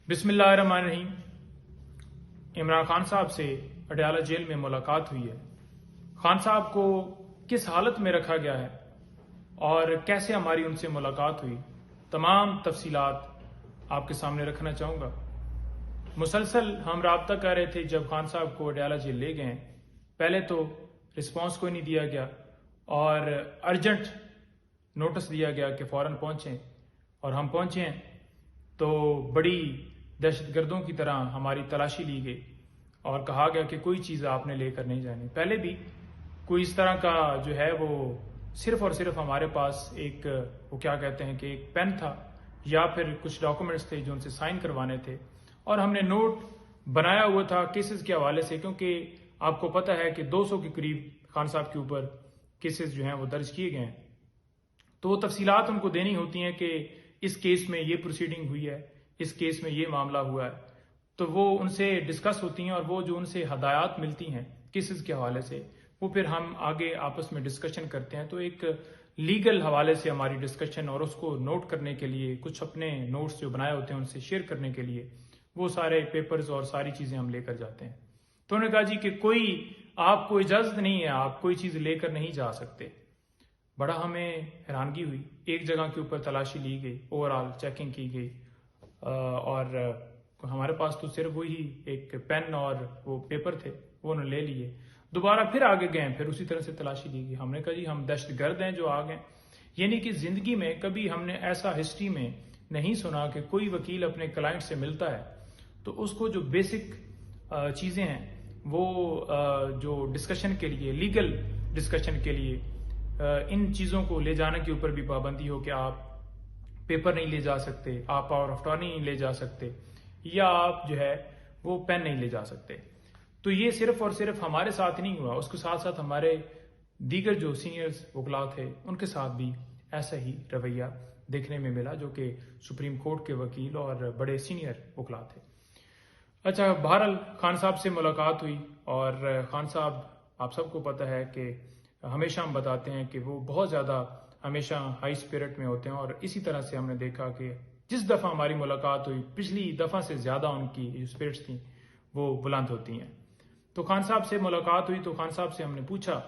بسم اللہ الرحمن الرحیم۔ عمران خان صاحب سے اڈیالہ جیل میں ملاقات ہوئی ہے۔ خان صاحب کو کس حالت میں رکھا گیا ہے اور کیسے ہماری ان سے ملاقات ہوئی، تمام تفصیلات آپ کے سامنے رکھنا چاہوں گا۔ مسلسل ہم رابطہ کر رہے تھے جب خان صاحب کو اڈیالہ جیل لے گئے۔ پہلے تو رسپانس کوئی نہیں دیا گیا اور ارجنٹ نوٹس دیا گیا کہ فوراً پہنچیں، اور ہم پہنچے ہیں تو بڑی دہشت گردوں کی طرح ہماری تلاشی لی گئی اور کہا گیا کہ کوئی چیز آپ نے لے کر نہیں جانی۔ پہلے بھی کوئی اس طرح کا جو ہے وہ صرف اور صرف ہمارے پاس ایک وہ کیا کہتے ہیں کہ ایک پین تھا یا پھر کچھ ڈاکومنٹس تھے جو ان سے سائن کروانے تھے، اور ہم نے نوٹ بنایا ہوا تھا کیسز کے حوالے سے، کیونکہ آپ کو پتہ ہے کہ 200 کے قریب خان صاحب کے اوپر کیسز جو ہیں وہ درج کیے گئے ہیں، تو وہ تفصیلات ان کو دینی ہوتی ہیں کہ اس کیس میں یہ پروسیڈنگ ہوئی ہے، اس کیس میں یہ معاملہ ہوا ہے، تو وہ ان سے ڈسکس ہوتی ہیں اور وہ جو ان سے ہدایات ملتی ہیں کیسز کے حوالے سے وہ پھر ہم آگے آپس میں ڈسکشن کرتے ہیں۔ تو ایک لیگل حوالے سے ہماری ڈسکشن اور اس کو نوٹ کرنے کے لیے کچھ اپنے نوٹس جو بنائے ہوتے ہیں ان سے شیئر کرنے کے لیے وہ سارے پیپرز اور ساری چیزیں ہم لے کر جاتے ہیں۔ تو انہوں نے کہا جی کہ کوئی آپ کو اجازت نہیں ہے، آپ کوئی چیز لے کر نہیں جا سکتے۔ بڑا ہمیں حیرانگی ہوئی، ایک جگہ کے اوپر تلاشی لی گئی، اوور آل چیکنگ کی گئی، اور ہمارے پاس تو صرف وہی ایک پین اور وہ پیپر تھے، وہ انہوں نے لے لیے۔ دوبارہ پھر آگے گئے، پھر اسی طرح سے تلاشی لی گئی۔ ہم نے کہا جی ہم دہشت گرد ہیں جو آ گئے، یعنی کہ زندگی میں کبھی ہم نے ایسا ہسٹری میں نہیں سنا کہ کوئی وکیل اپنے کلائنٹ سے ملتا ہے تو اس کو جو بیسک چیزیں ہیں وہ جو ڈسکشن کے لیے، لیگل ڈسکشن کے لیے ان چیزوں کو لے جانے کے اوپر بھی پابندی ہو کہ آپ پیپر نہیں لے جا سکتے، آپ پاور آف اٹارنی نہیں لے جا سکتے، یا آپ جو ہے وہ پین نہیں لے جا سکتے۔ تو یہ صرف اور صرف ہمارے ساتھ نہیں ہوا، اس کے ساتھ ساتھ ہمارے دیگر جو سینئرز وکلاء تھے ان کے ساتھ بھی ایسا ہی رویہ دیکھنے میں ملا، جو کہ سپریم کورٹ کے وکیل اور بڑے سینئر وکلاء تھے۔ اچھا، بہرحال خان صاحب سے ملاقات ہوئی، اور خان صاحب آپ سب کو پتہ ہے کہ ہمیشہ ہم بتاتے ہیں کہ وہ بہت زیادہ ہمیشہ ہائی اسپرٹ میں ہوتے ہیں، اور اسی طرح سے ہم نے دیکھا کہ جس دفعہ ہماری ملاقات ہوئی پچھلی دفعہ سے زیادہ ان کی جو اسپرٹس تھیں وہ بلند ہوتی ہیں۔ تو خان صاحب سے ملاقات ہوئی تو خان صاحب سے ہم نے پوچھا،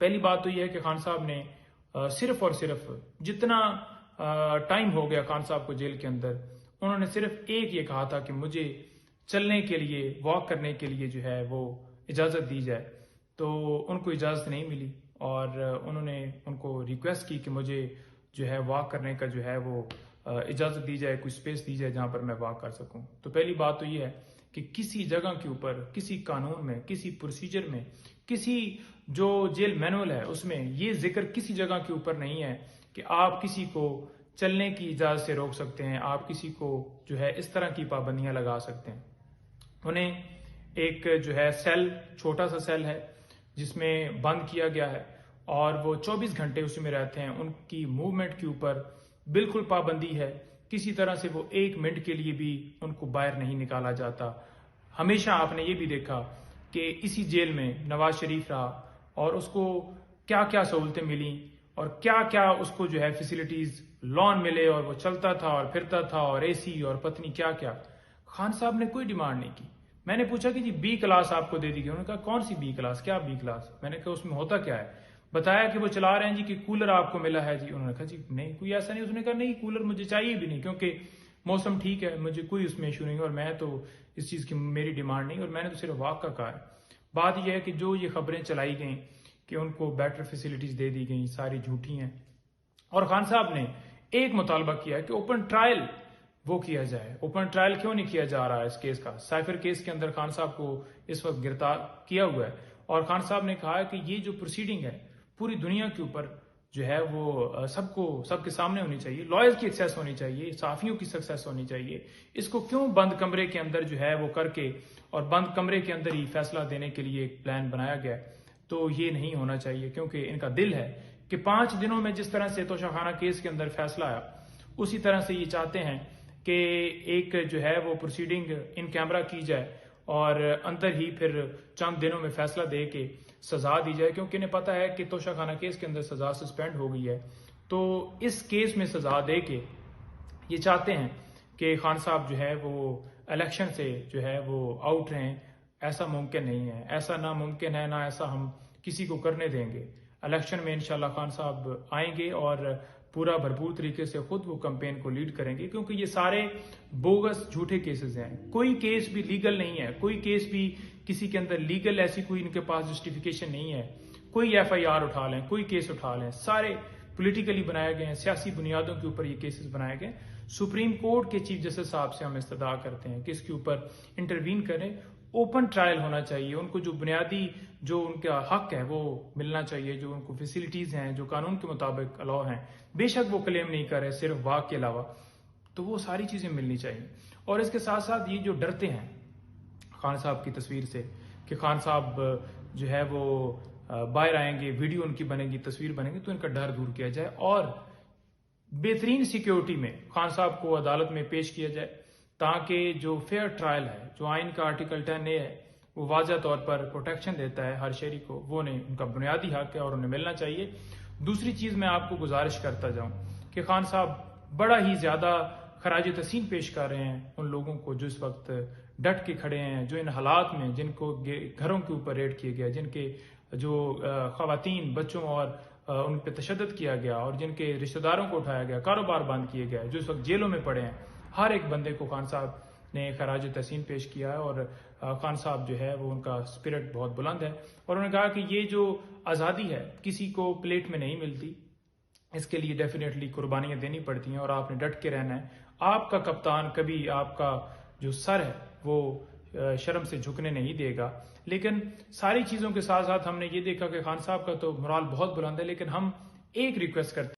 پہلی بات تو یہ ہے کہ خان صاحب نے صرف اور صرف جتنا ٹائم ہو گیا خان صاحب کو جیل کے اندر، انہوں نے صرف ایک یہ کہا تھا کہ مجھے چلنے کے لیے، واک کرنے کے لیے جو ہے وہ اجازت دی جائے، تو ان کو اجازت نہیں ملی، اور انہوں نے ان کو ریکویسٹ کی کہ مجھے جو ہے واک کرنے کا جو ہے وہ اجازت دی جائے، کوئی سپیس دی جائے جہاں پر میں واک کر سکوں۔ تو پہلی بات تو یہ ہے کہ کسی جگہ کے اوپر، کسی قانون میں، کسی پروسیجر میں، کسی جو جیل مینول ہے اس میں یہ ذکر کسی جگہ کے اوپر نہیں ہے کہ آپ کسی کو چلنے کی اجازت سے روک سکتے ہیں، آپ کسی کو جو ہے اس طرح کی پابندیاں لگا سکتے ہیں۔ انہیں ایک جو ہے سیل، چھوٹا سا سیل ہے جس میں بند کیا گیا ہے، اور وہ 24 گھنٹے اسی میں رہتے ہیں۔ ان کی موومنٹ کے اوپر بالکل پابندی ہے، کسی طرح سے وہ 1 منٹ کے لیے بھی ان کو باہر نہیں نکالا جاتا۔ ہمیشہ آپ نے یہ بھی دیکھا کہ اسی جیل میں نواز شریف رہا، اور اس کو کیا کیا سہولتیں ملیں اور کیا کیا اس کو جو ہے فیسلٹیز، لان ملے، اور وہ چلتا تھا اور پھرتا تھا، اور اے سی اور پتنی کیا کیا۔ خان صاحب نے کوئی ڈیمانڈ نہیں کی۔ میں نے پوچھا کہ جی بی کلاس آپ کو دے دی گئی، انہوں نے کہا کون سی بی کلاس، کیا بی کلاس؟ میں نے کہا اس میں ہوتا کیا ہے؟ بتایا کہ وہ چلا رہے ہیں جی کہ کولر آپ کو ملا ہے جی۔ انہوں نے کہا جی نہیں، کوئی ایسا نہیں۔ اس نے کہا نہیں، کولر مجھے چاہیے بھی نہیں، کیونکہ موسم ٹھیک ہے، مجھے کوئی اس میں ایشو نہیں، اور میں تو اس چیز کی میری ڈیمانڈ نہیں، اور میں نے تو صرف واک کا کہا ہے۔ بات یہ ہے کہ جو یہ خبریں چلائی گئیں کہ ان کو بیٹر فیسلٹیز دے دی گئیں، ساری جھوٹی ہیں، اور خان صاحب نے ایک مطالبہ کیا کہ اوپن ٹرائل وہ کیا جائے۔ اوپن ٹرائل کیوں نہیں کیا جا رہا ہے اس کیس کا؟ سائفر کیس کے اندر خان صاحب کو اس وقت گرفتار کیا ہوا ہے، اور خان صاحب نے کہا کہ یہ جو پروسیڈنگ ہے پوری دنیا کے اوپر جو ہے وہ سب کے سامنے ہونی چاہیے، لائرز کی ایکسیس ہونی چاہیے، صحافیوں کی سکسیس ہونی چاہیے۔ اس کو کیوں بند کمرے کے اندر جو ہے وہ کر کے اور بند کمرے کے اندر ہی فیصلہ دینے کے لیے ایک پلان بنایا گیا ہے؟ تو یہ نہیں ہونا چاہیے، کیونکہ ان کا دل ہے کہ 5 دنوں میں جس طرح سے توشہ خانہ کیس کے اندر فیصلہ آیا، اسی طرح سے یہ چاہتے ہیں کہ ایک جو ہے وہ پروسیڈنگ ان کیمرہ کی جائے، اور اندر ہی پھر چند دنوں میں فیصلہ دے کے سزا دی جائے، کیونکہ انہیں پتہ ہے کہ توشہ خانہ کیس کے اندر سزا سسپینڈ ہو گئی ہے۔ تو اس کیس میں سزا دے کے یہ چاہتے ہیں کہ خان صاحب جو ہے وہ الیکشن سے جو ہے وہ آؤٹ رہیں، ایسا ممکن نہیں ہے، ایسا ناممکن ہے، نہ ایسا ہم کسی کو کرنے دیں گے۔ الیکشن میں انشاءاللہ خان صاحب آئیں گے اور پورا بھرپور طریقے سے خود وہ کمپین کو لیڈ کریں گے، کیونکہ یہ سارے بوگس جھوٹے کیسز ہیں، کوئی کیس بھی لیگل نہیں ہے، کوئی کیس بھی کسی کے اندر لیگل ایسی کوئی ان کے پاس جسٹیفیکیشن نہیں ہے۔ کوئی ایف آئی آر اٹھا لیں، کوئی کیس اٹھا لیں، سارے پولیٹیکلی بنائے گئے ہیں، سیاسی بنیادوں کے اوپر یہ کیسز بنائے گئے۔ سپریم کورٹ کے چیف جسٹس صاحب سے ہم استدعا کرتے ہیں کہ اس کے اوپر انٹروین کریں، اوپن ٹرائل ہونا چاہیے، ان کو جو بنیادی جو ان کا حق ہے وہ ملنا چاہیے، جو ان کو فیسلٹیز ہیں جو قانون کے مطابق الاؤ ہیں، بے شک وہ کلیم نہیں کر رہے صرف واق کے علاوہ، تو وہ ساری چیزیں ملنی چاہیے۔ اور اس کے ساتھ ساتھ یہ جو ڈرتے ہیں خان صاحب کی تصویر سے کہ خان صاحب جو ہے وہ باہر آئیں گے، ویڈیو ان کی بنے گی، تصویر بنے گی، تو ان کا ڈر دور کیا جائے اور بہترین سیکیورٹی میں خان صاحب کو عدالت میں پیش کیا جائے، تاکہ جو فیئر ٹرائل ہے، جو آئین کا آرٹیکل 10A ہے، وہ واضح طور پر پروٹیکشن دیتا ہے ہر شہری کو، وہ ان کا بنیادی حق ہے اور انہیں ملنا چاہیے۔ دوسری چیز میں آپ کو گزارش کرتا جاؤں کہ خان صاحب بڑا ہی زیادہ خراج تحسین پیش کر رہے ہیں ان لوگوں کو جو اس وقت ڈٹ کے کھڑے ہیں، جو ان حالات میں جن کو گھروں کے اوپر ریڈ کیے گیا، جن کے جو خواتین، بچوں اور ان پہ تشدد کیا گیا، اور جن کے رشتہ داروں کو اٹھایا گیا، کاروبار بند کیے گیا، جو اس وقت جیلوں میں پڑے ہیں، ہر ایک بندے کو خان صاحب نے خراج تحسین پیش کیا ہے۔ اور خان صاحب جو ہے وہ ان کا اسپرٹ بہت بلند ہے، اور انہوں نے کہا کہ یہ جو آزادی ہے کسی کو پلیٹ میں نہیں ملتی، اس کے لیے ڈیفینیٹلی قربانیاں دینی پڑتی ہیں اور آپ نے ڈٹ کے رہنا ہے۔ آپ کا کپتان کبھی آپ کا جو سر ہے وہ شرم سے جھکنے نہیں دے گا۔ لیکن ساری چیزوں کے ساتھ ساتھ ہم نے یہ دیکھا کہ خان صاحب کا تو مرال بہت بلند ہے، لیکن ہم ایک ریکویسٹ کرتے ہیں